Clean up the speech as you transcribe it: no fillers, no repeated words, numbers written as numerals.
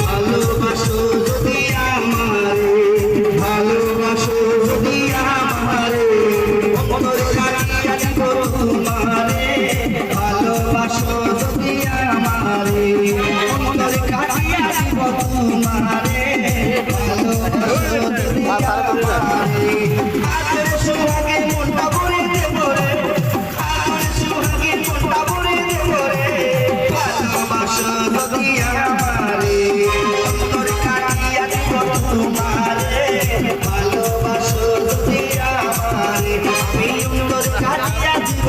ভালোবাসো যদি আমারে, ভালোবাসো যদি আমারে, অন্তর কাটিয়া দিব তোমারে। ভালোবাসো যদি আমারে, অন্তর কাটিয়া দিব তোমারে। ভালোবাসো যদি আমারে, আজের সোহাগে মনটা ভরে দেব রে, আজের সোহাগে মনটা ভরে দেব রে। ভালোবাসো যদি আমারে, অন্তর কাটিয়া দিব তোমারে। ভালোবাসো যদি আমারে, আমি অন্তর কাটিয়া দিব